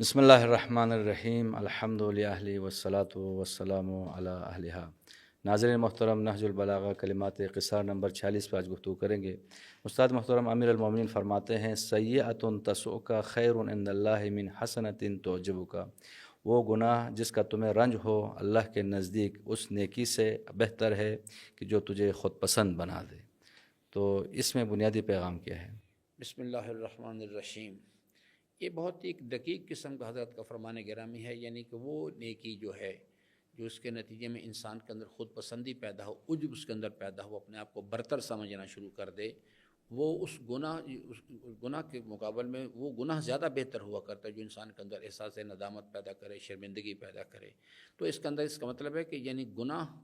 بسم اللہ الرحمن الرحیم الحمد للہ والصلاۃ والسلام علی اہلہا۔ ناظرین محترم، نہج البلاغہ کلمات قصار نمبر 46 پہ آج گفتگو کریں گے۔ استاد محترم امیر المومنین فرماتے ہیں سیئۃ تسؤک خیر عند اللہ من حسنۃ تعجبک۔ وہ گناہ جس کا تمہیں رنج ہو اللہ کے نزدیک اس نیکی سے بہتر ہے کہ جو تجھے خود پسند بنا دے۔ تو اس میں بنیادی پیغام کیا ہے؟ بسم اللہ الرحمن الرحیم۔ یہ بہت ایک دقیق قسم کا حضرت کا فرمان گرامی ہے، یعنی کہ وہ نیکی جو ہے جو اس کے نتیجے میں انسان کے اندر خود پسندی پیدا ہو، عجب اس کے اندر پیدا ہو، اپنے آپ کو برتر سمجھنا شروع کر دے، وہ اس گناہ کے مقابل میں وہ گناہ زیادہ بہتر ہوا کرتا ہے جو انسان کے اندر احساس ندامت پیدا کرے، شرمندگی پیدا کرے۔ تو اس کے اندر اس کا مطلب ہے کہ یعنی گناہ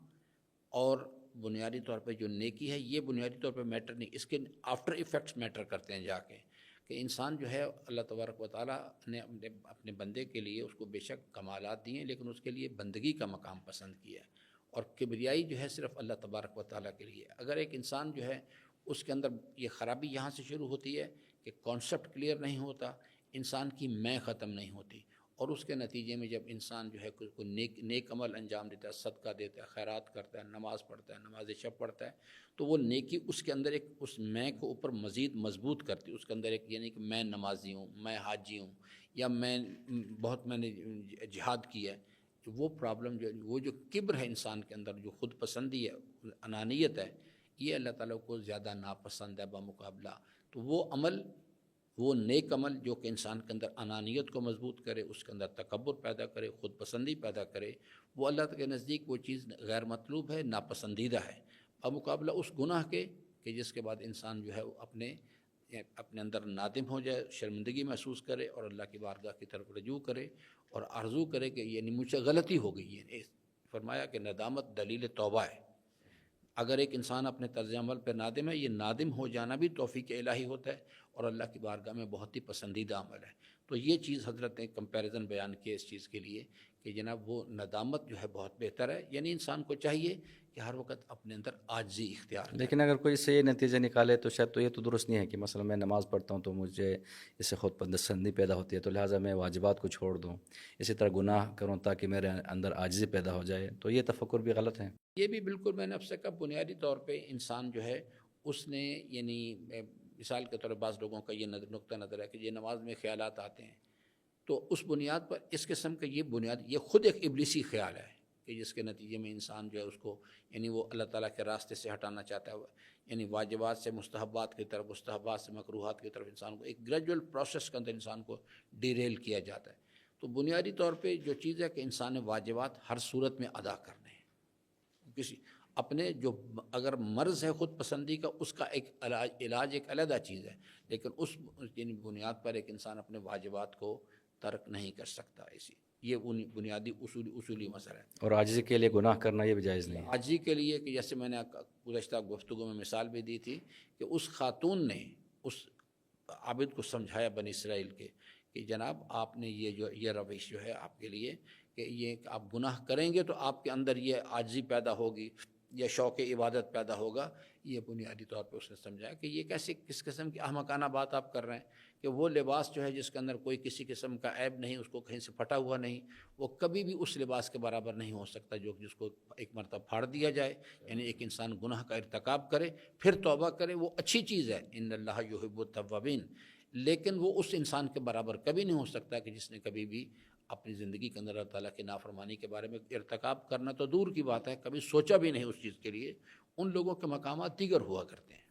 اور بنیادی طور پہ جو نیکی ہے یہ بنیادی طور پہ میٹر نہیں، اس کے آفٹر ایفیکٹس میٹر کرتے ہیں جا کے، کہ انسان جو ہے اللہ تبارک و تعالیٰ نے اپنے بندے کے لیے اس کو بے شک کمالات دیے، لیکن اس کے لیے بندگی کا مقام پسند کیا ہے، اور کبریائی جو ہے صرف اللہ تبارک و تعالیٰ کے لیے۔ اگر ایک انسان جو ہے اس کے اندر یہ خرابی یہاں سے شروع ہوتی ہے کہ کانسیپٹ کلیئر نہیں ہوتا، انسان کی میں ختم نہیں ہوتی، اور اس کے نتیجے میں جب انسان جو ہے کوئی نیک عمل انجام دیتا ہے، صدقہ دیتا ہے، خیرات کرتا ہے، نماز پڑھتا ہے، نماز شب پڑھتا ہے، تو وہ نیکی اس کے اندر ایک اس میں کو اوپر مزید مضبوط کرتی ہے۔ اس کے اندر ایک یعنی کہ میں نمازی ہوں، میں حاجی ہوں، یا میں نے جہاد کیا ہے، وہ پرابلم وہ جو کبر ہے انسان کے اندر، جو خود پسندی ہے، انانیت ہے، یہ اللہ تعالیٰ کو زیادہ ناپسند ہے بمقابلہ۔ تو وہ نیک عمل جو کہ انسان کے اندر انانیت کو مضبوط کرے، اس کے اندر تکبر پیدا کرے، خود پسندی پیدا کرے، وہ اللہ کے نزدیک وہ چیز غیر مطلوب ہے، ناپسندیدہ ہے، بمقابلہ اس گناہ کے کہ جس کے بعد انسان جو ہے وہ اپنے اندر نادم ہو جائے، شرمندگی محسوس کرے، اور اللہ کی بارگاہ کی طرف رجوع کرے اور آرزو کرے کہ یعنی مجھ سے غلطی ہو گئی ہے۔ فرمایا کہ ندامت دلیل توبہ ہے۔ اگر ایک انسان اپنے طرز عمل پہ نادم ہے، یہ نادم ہو جانا بھی توفیق الہی ہوتا ہے، اور اللہ کی بارگاہ میں بہت ہی پسندیدہ عمل ہے۔ تو یہ چیز حضرت نے کمپیریزن بیان کیا اس چیز کے لیے کہ جناب وہ ندامت جو ہے بہت بہتر ہے، یعنی انسان کو چاہیے کہ ہر وقت اپنے اندر عاجزی اختیار کرے۔ لیکن اگر کوئی اس سے یہ نتیجہ نکالے تو شاید تو یہ تو درست نہیں ہے کہ مثلا میں نماز پڑھتا ہوں تو مجھے اس سے خود پسندی پیدا ہوتی ہے تو لہٰذا میں واجبات کو چھوڑ دوں، اسی طرح گناہ کروں تاکہ میرے اندر عاجزی پیدا ہو جائے، تو یہ تفکر بھی غلط ہے۔ یہ بھی بالکل میں نے اب سے کہا، بنیادی طور پہ انسان جو ہے اس نے یعنی مثال کے طور پر بعض لوگوں کا یہ نقطہ نظر ہے کہ یہ نماز میں خیالات آتے ہیں، تو اس بنیاد پر اس قسم کا یہ خود ایک ابلیسی خیال ہے کہ جس کے نتیجے میں انسان جو ہے اس کو یعنی وہ اللہ تعالیٰ کے راستے سے ہٹانا چاہتا ہے، یعنی واجبات سے مستحبات کی طرف، مستحبات سے مکروہات کی طرف انسان کو ایک گریجول پروسیس کے اندر انسان کو ڈیریل کیا جاتا ہے۔ تو بنیادی طور پہ جو چیز ہے کہ انسان نے واجبات ہر صورت میں ادا کرنے ہیں، کسی اپنے جو اگر مرض ہے خود پسندی کا، اس کا ایک علاج ایک علیحدہ چیز ہے، لیکن اس یعنی بنیاد پر ایک انسان اپنے واجبات کو ترک نہیں کر سکتا۔ یہ بنیادی اصولی مسئلہ ہے۔ اور عاجزی کے لیے گناہ کرنا یہ بھی جائز نہیں ہے۔ عاجزی کے لیے کہ جیسے میں نے گزشتہ گفتگو میں مثال بھی دی تھی کہ اس خاتون نے اس عابد کو سمجھایا بنی اسرائیل کے کہ جناب آپ نے یہ روش جو ہے آپ کے لیے کہ یہ آپ گناہ کریں گے تو آپ کے اندر یہ عاجزی پیدا ہوگی یا شوق عبادت پیدا ہوگا۔ یہ بنیادی طور پہ اس نے سمجھایا کہ یہ کس قسم کی احمقانہ بات آپ کر رہے ہیں کہ وہ لباس جو ہے جس کے اندر کوئی کسی قسم کا عیب نہیں، اس کو کہیں سے پھٹا ہوا نہیں، وہ کبھی بھی اس لباس کے برابر نہیں ہو سکتا جس کو ایک مرتبہ پھاڑ دیا جائے۔ یعنی ایک انسان گناہ کا ارتکاب کرے پھر توبہ کرے، وہ اچھی چیز ہے، ان اللہ یحب التوابین، لیکن وہ اس انسان کے برابر کبھی نہیں ہو سکتا کہ جس نے کبھی بھی اپنی زندگی کے اندر اللہ تعالیٰ کی نافرمانی کے بارے میں ارتکاب کرنا تو دور کی بات ہے، کبھی سوچا بھی نہیں اس چیز کے لیے۔ ان لوگوں کے مقامات دیگر ہوا کرتے ہیں۔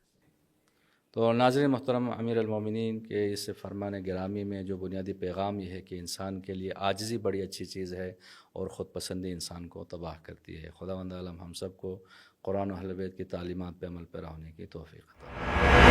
تو ناظرین محترم، امیر المومنین کے اس فرمان گرامی میں جو بنیادی پیغام یہ ہے کہ انسان کے لیے عاجزی بڑی اچھی چیز ہے اور خود پسندی انسان کو تباہ کرتی ہے۔ خداوند عالم ہم سب کو قرآن و اہل بیت کی تعلیمات پہ عمل پیرا ہونے کی توفیق عطا فرمائے۔